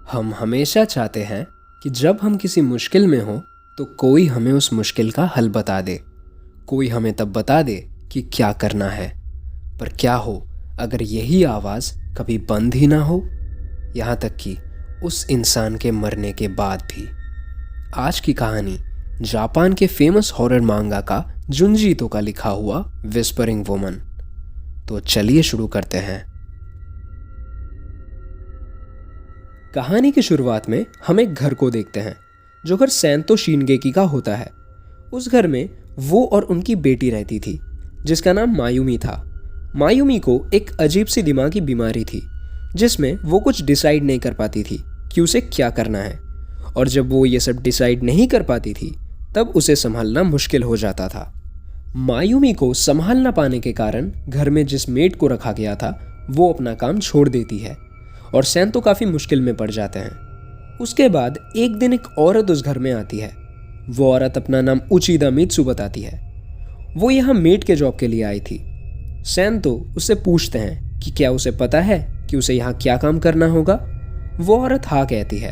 हम हमेशा चाहते हैं कि जब हम किसी मुश्किल में हों तो कोई हमें उस मुश्किल का हल बता दे। कोई हमें तब बता दे कि क्या करना है। पर क्या हो अगर यही आवाज़ कभी बंद ही ना हो, यहाँ तक कि उस इंसान के मरने के बाद भी। आज की कहानी जापान के फेमस हॉरर मांगा का जुंजी ईतो का लिखा हुआ विस्परिंग वुमन। तो चलिए शुरू करते हैं। कहानी की शुरुआत में हम एक घर को देखते हैं, जो घर सेंतो शिनगेकी का होता है। उस घर में वो और उनकी बेटी रहती थी, जिसका नाम मायुमी था। मायुमी को एक अजीब सी दिमागी बीमारी थी, जिसमें वो कुछ डिसाइड नहीं कर पाती थी कि उसे क्या करना है। और जब वो ये सब डिसाइड नहीं कर पाती थी, तब उसे संभालना मुश्किल हो जाता था। मायुमी को संभाल ना पाने के कारण घर में जिस मेड को रखा गया था, वो अपना काम छोड़ देती है और सेंतो काफ़ी मुश्किल में पड़ जाते हैं। उसके बाद एक दिन एक औरत उस घर में आती है। वो औरत अपना नाम उचिदा मित्सु बताती है। वो यहाँ मेड के जॉब के लिए आई थी। सेंतो उससे पूछते हैं कि क्या उसे पता है कि उसे यहाँ क्या काम करना होगा। वो औरत हाँ कहती है,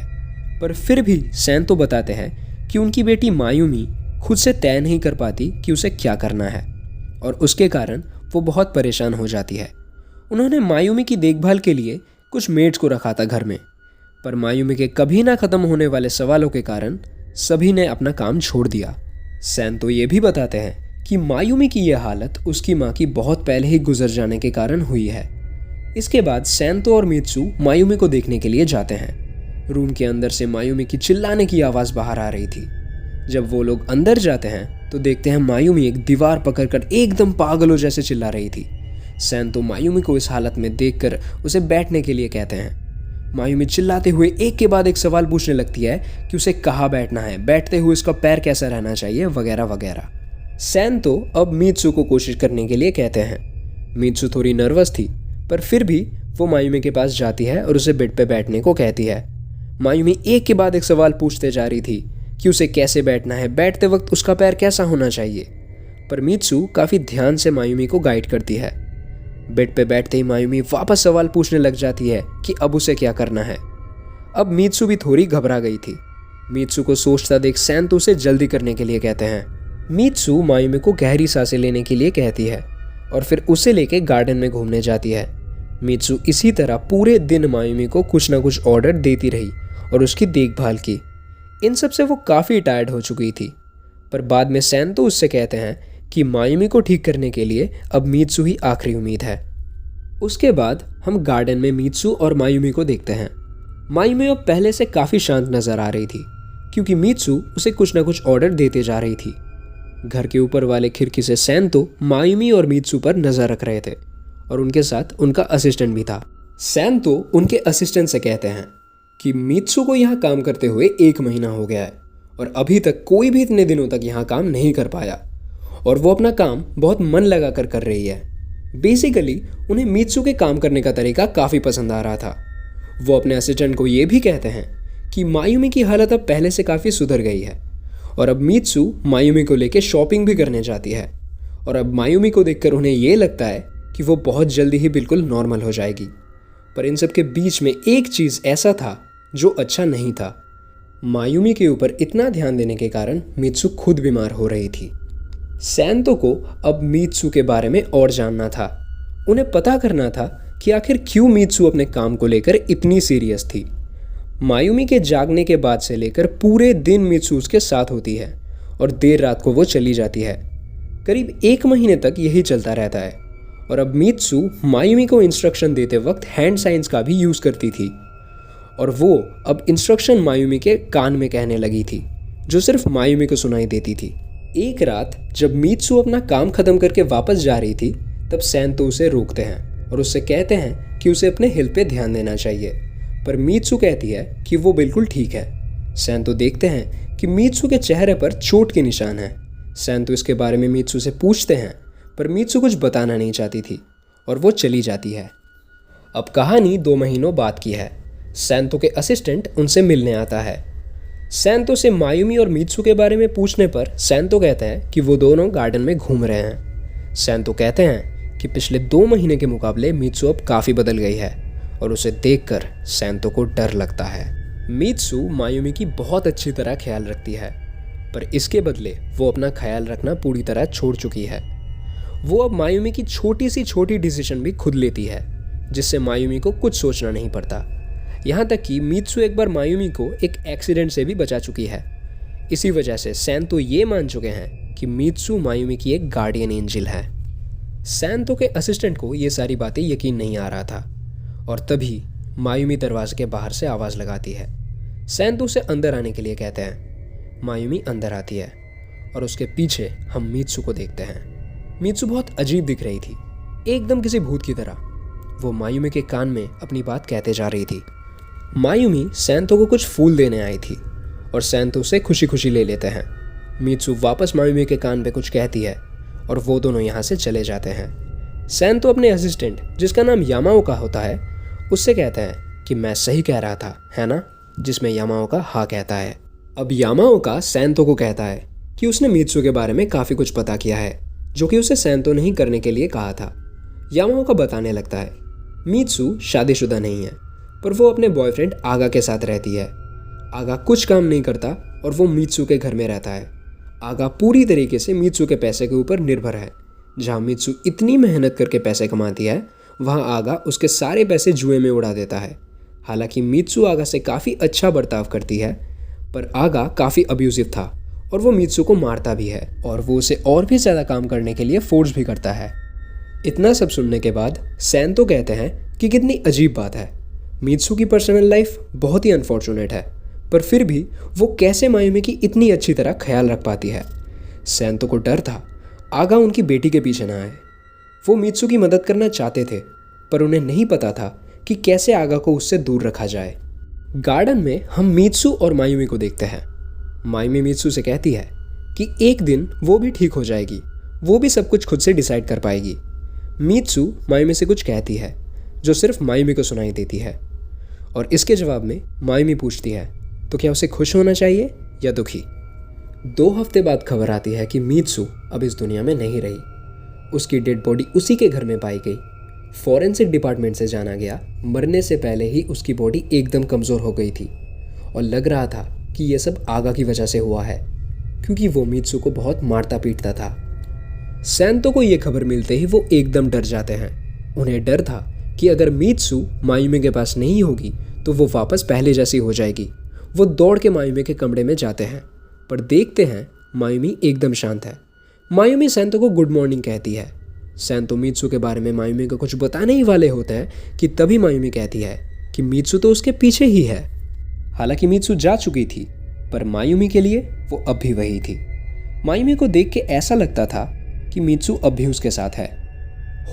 पर फिर भी सेंतो बताते हैं कि उनकी बेटी मायुमी खुद से तय नहीं कर पाती कि उसे क्या करना है, और उसके कारण वो बहुत परेशान हो जाती है। उन्होंने मायुमी की देखभाल के लिए कुछ मेड्स को रखा था घर में, पर मायुमी के कभी ना खत्म होने वाले सवालों के कारण सभी ने अपना काम छोड़ दिया। सेंतो ये भी बताते हैं कि मायुमी की यह हालत उसकी माँ की बहुत पहले ही गुजर जाने के कारण हुई है। इसके बाद सेंतो और मित्सु मायुमी को देखने के लिए जाते हैं। रूम के अंदर से मायुमी की चिल्लाने की आवाज़ बाहर आ रही थी। जब वो लोग अंदर जाते हैं तो देखते हैं मायुमी एक दीवार पकड़कर एकदम पागलों जैसे चिल्ला रही थी। सेंतो मायुमी को इस हालत में देखकर उसे बैठने के लिए कहते हैं। मायुमी चिल्लाते हुए एक के बाद एक सवाल पूछने लगती है कि उसे कहाँ बैठना है, बैठते हुए उसका पैर कैसा रहना चाहिए, वगैरह वगैरह। सेंतो अब मित्सु को कोशिश करने के लिए कहते हैं। मित्सु थोड़ी नर्वस थी, पर फिर भी वो मायुमी के पास जाती है और उसे बेड पे बैठने को कहती है। मायुमी एक के बाद एक सवाल पूछते जा रही थी कि उसे कैसे बैठना है, बैठते वक्त उसका पैर कैसा होना चाहिए। पर मित्सु काफ़ी ध्यान से मायुमी को गाइड करती है। बेड पे बैठते ही मायुमी वापस सवाल पूछने लग जाती है कि अब उसे क्या करना है। अब मित्सु भी थोड़ी घबरा गई थी। मित्सु को सोचता देख सेंतो उसे जल्दी करने के लिए कहते हैं। मित्सु मायुमी को गहरी सांसें लेने के लिए कहती है और फिर उसे लेके गार्डन में घूमने जाती है। मित्सु इसी तरह पूरे दिन मायुमी को कुछ ना कुछ ऑर्डर देती रही और उसकी देखभाल की। इन सब से वो काफ़ी टायर्ड हो चुकी थी, पर बाद में सेंतो उससे कहते हैं कि मायुमी को ठीक करने के लिए अब मित्सु ही आखिरी उम्मीद है। उसके बाद हम गार्डन में मित्सु और मायुमी को देखते हैं। मायुमी अब पहले से काफ़ी शांत नज़र आ रही थी, क्योंकि मित्सु उसे कुछ ना कुछ ऑर्डर देते जा रही थी। घर के ऊपर वाले खिड़की से सेंतो मायुमी और मित्सु पर नज़र रख रहे थे, और उनके साथ उनका असिस्टेंट भी था। सेंतो उनके असिस्टेंट से कहते हैं कि मित्सु को यहाँ काम करते हुए 1 महीना हो गया है और अभी तक कोई भी इतने दिनों तक यहाँ काम नहीं कर पाया, और वो अपना काम बहुत मन लगा कर रही है। बेसिकली उन्हें मित्सु के काम करने का तरीका काफ़ी पसंद आ रहा था। वो अपने असिस्टेंट को ये भी कहते हैं कि मायुमी की हालत अब पहले से काफ़ी सुधर गई है, और अब मित्सु मायुमी को लेकर शॉपिंग भी करने जाती है। और अब मायुमी को देखकर उन्हें ये लगता है कि वो बहुत जल्दी ही बिल्कुल नॉर्मल हो जाएगी। पर इन सब के बीच में एक चीज़ ऐसा था जो अच्छा नहीं था। मायुमी के ऊपर इतना ध्यान देने के कारण मित्सु खुद बीमार हो रही थी। सेंतो को अब मित्सु के बारे में और जानना था। उन्हें पता करना था कि आखिर क्यों मित्सु अपने काम को लेकर इतनी सीरियस थी। मायुमी के जागने के बाद से लेकर पूरे दिन मित्सु उसके साथ होती है और देर रात को वो चली जाती है। करीब 1 महीने तक यही चलता रहता है, और अब मित्सु मायुमी को इंस्ट्रक्शन देते वक्त हैंड साइंस का भी यूज़ करती थी, और वो अब इंस्ट्रक्शन मायुमी के कान में कहने लगी थी, जो सिर्फ मायुमी को सुनाई देती थी। एक रात जब मित्सु अपना काम खत्म करके वापस जा रही थी, तब सेंतो उसे रोकते हैं और उससे कहते हैं कि उसे अपने हेल्थ पे ध्यान देना चाहिए। पर मित्सु कहती है कि वो बिल्कुल ठीक है। सेंतो देखते हैं कि मित्सु के चेहरे पर चोट के निशान हैं। सेंतो इसके बारे में मित्सु से पूछते हैं, पर मित्सु कुछ बताना नहीं चाहती थी और वो चली जाती है। अब कहानी 2 महीनों बाद की है। सेंतो के असिस्टेंट उनसे मिलने आता है। सेंतो से मायुमी और मित्सु के बारे में पूछने पर सेंतो कहते हैं कि वो दोनों गार्डन में घूम रहे हैं। सेंतो कहते हैं कि पिछले 2 महीने के मुकाबले मित्सु अब काफ़ी बदल गई है, और उसे देखकर सेंतो को डर लगता है। मीत्सु मायुमी की बहुत अच्छी तरह ख्याल रखती है, पर इसके बदले वो अपना ख्याल रखना पूरी तरह छोड़ चुकी है। वो अब मायुमी की छोटी सी छोटी डिसीजन भी खुद लेती है, जिससे मायुमी को कुछ सोचना नहीं पड़ता। यहाँ तक कि मीत्सु एक बार मायुमी को एक एक्सीडेंट से भी बचा चुकी है। इसी वजह से सैंतो ये मान चुके हैं कि मीत्सु मायुमी की एक गार्डियन एंजल है। सैंतो के असिस्टेंट को ये सारी बातें यकीन नहीं आ रहा था, और तभी मायुमी दरवाजे के बाहर से आवाज़ लगाती है। सैंतो उसे अंदर आने के लिए कहते हैं। मायुमी अंदर आती है और उसके पीछे हम मीत्सु को देखते हैं। मीत्सु बहुत अजीब दिख रही थी, एकदम किसी भूत की तरह। वो मायुमी के कान में अपनी बात कहते जा रही थी। मायुमी सैंतो को कुछ फूल देने आई थी और सैंतो उसे खुशी खुशी ले लेते हैं। मीत्सु वापस मायुमी के कान पे कुछ कहती है और वो दोनों यहाँ से चले जाते हैं। सैंतो अपने असिस्टेंट, जिसका नाम यामाओका होता है, उससे कहता है कि मैं सही कह रहा था, है ना? जिसमें यामाओका हाँ कहता है। अब यामाओका सैंतो को कहता है कि उसने मीत्सु के बारे में काफ़ी कुछ पता किया है, जो कि उसे सैंतो नहीं करने के लिए कहा था। यामाओका बताने लगता है मीत्सु शादीशुदा नहीं है, पर वो अपने बॉयफ्रेंड आगा के साथ रहती है। आगा कुछ काम नहीं करता और वो मीत्सु के घर में रहता है। आगा पूरी तरीके से मीत्सु के पैसे के ऊपर निर्भर है। जहाँ मीत्सु इतनी मेहनत करके पैसे कमाती है, वहाँ आगा उसके सारे पैसे जुए में उड़ा देता है। हालांकि मीत्सु आगा से काफ़ी अच्छा बर्ताव करती है, पर आगा काफ़ी अब्यूजिव था और वो मीत्सु को मारता भी है और वो उसे और भी ज़्यादा काम करने के लिए फोर्स भी करता है। इतना सब सुनने के बाद सैंतो कहते हैं कि कितनी अजीब बात है, मीत्सु की पर्सनल लाइफ बहुत ही अनफॉर्चुनेट है, पर फिर भी वो कैसे मायुमी की इतनी अच्छी तरह ख्याल रख पाती है। सैंतो को डर था आगा उनकी बेटी के पीछे ना आए। वो मीत्सु की मदद करना चाहते थे, पर उन्हें नहीं पता था कि कैसे आगा को उससे दूर रखा जाए। गार्डन में हम मीत्सु और मायुमी को देखते हैं। मायुमी मीत्सु से कहती है कि एक दिन वो भी ठीक हो जाएगी, वो भी सब कुछ खुद से डिसाइड कर पाएगी। मीत्सु मायुमी से कुछ कहती है जो सिर्फ मायुमी को सुनाई देती है, और इसके जवाब में मायुमी पूछती है तो क्या उसे खुश होना चाहिए या दुखी। 2 हफ्ते बाद खबर आती है कि मीत्सु अब इस दुनिया में नहीं रही। उसकी डेड बॉडी उसी के घर में पाई गई। फॉरेंसिक डिपार्टमेंट से जाना गया, मरने से पहले ही उसकी बॉडी एकदम कमज़ोर हो गई थी और लग रहा था कि यह सब आगा की वजह से हुआ है, क्योंकि वो मीत्सु को बहुत मारता पीटता था। सैंतो को यह खबर मिलते ही वो एकदम डर जाते हैं। उन्हें डर था कि अगर मीत्सु मायुमी के पास नहीं होगी तो वो वापस पहले जैसी हो जाएगी। वो दौड़ के मायुमी के कमरे में जाते हैं, पर देखते हैं मायुमी एकदम शांत है। मायुमी सैंतो को गुड मॉर्निंग कहती है। सैंतो मीत्सु के बारे में मायुमी को कुछ बताने ही वाले होते हैं कि तभी मायुमी कहती है कि मीत्सु तो उसके पीछे ही है। हालांकि मीत्सु जा चुकी थी, पर मायुमी के लिए वो अब भी वही थी। मायुमी को देख के ऐसा लगता था कि मीत्सु अब भी उसके साथ है।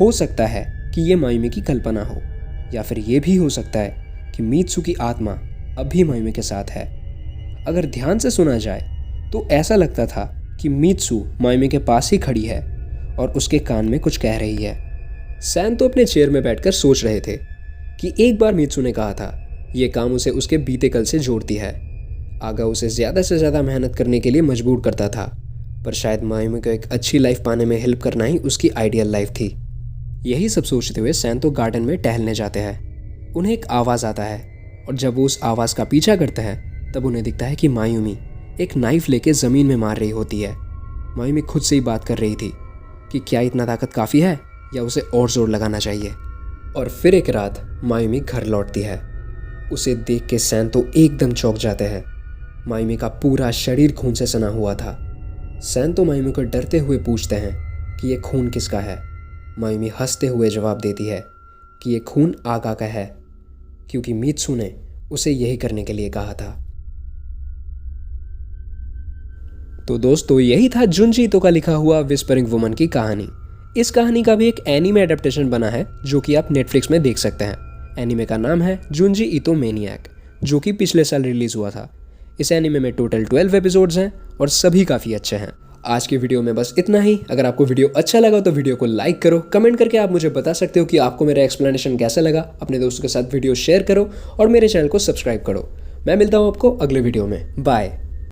हो सकता है कि ये मायुमी की कल्पना हो, या फिर ये भी हो सकता है कि मीत्सु की आत्मा अब भी मायुमी के साथ है। अगर ध्यान से सुना जाए तो ऐसा लगता था कि मीत्सु मायुमी के पास ही खड़ी है और उसके कान में कुछ कह रही है। सैंतो अपने चेयर में बैठकर सोच रहे थे कि एक बार मीत्सु ने कहा था ये काम उसे उसके बीते कल से जोड़ती है। आगा उसे ज़्यादा से ज़्यादा मेहनत करने के लिए मजबूर करता था, पर शायद मायुमी को एक अच्छी लाइफ पाने में हेल्प करना ही उसकी आइडियल लाइफ थी। यही सब सोचते हुए सैंतो गार्डन में टहलने जाते हैं। उन्हें एक आवाज़ आता है, और जब वो उस आवाज़ का पीछा करते हैं तब उन्हें दिखता है कि मायुमी एक नाइफ लेके ज़मीन में मार रही होती है। मायुमी खुद से ही बात कर रही थी कि क्या इतना ताकत काफ़ी है या उसे और जोर लगाना चाहिए। और फिर एक रात मायुमी घर लौटती है। उसे देख के सैंतो एकदम चौंक जाते हैं। मायुमी का पूरा शरीर खून से सना हुआ था। सैंतो मायुमी को डरते हुए पूछते हैं कि ये खून किसका है। मायुमी हंसते हुए जवाब देती है कि ये खून आगा का है, क्योंकि मीत्सु ने उसे यही करने के लिए कहा था। तो दोस्तों, यही था जुंजी ईतो का लिखा हुआ विस्परिंग वुमन की कहानी। इस कहानी का भी एक एनीमे एडेप्टेशन बना है जो कि आप नेटफ्लिक्स में देख सकते हैं। एनीमे का नाम है जुंजी ईतो मैनियक, जो कि पिछले साल रिलीज हुआ था। इस एनीमे में टोटल 12 एपिसोड्स हैं और सभी काफ़ी अच्छे हैं। आज की वीडियो में बस इतना ही। अगर आपको वीडियो अच्छा लगा तो वीडियो को लाइक करो। कमेंट करके आप मुझे बता सकते हो कि आपको मेरा एक्सप्लेनेशन कैसा लगा। अपने दोस्तों के साथ वीडियो शेयर करो और मेरे चैनल को सब्सक्राइब करो। मैं मिलता हूँ आपको अगले वीडियो में। बाय।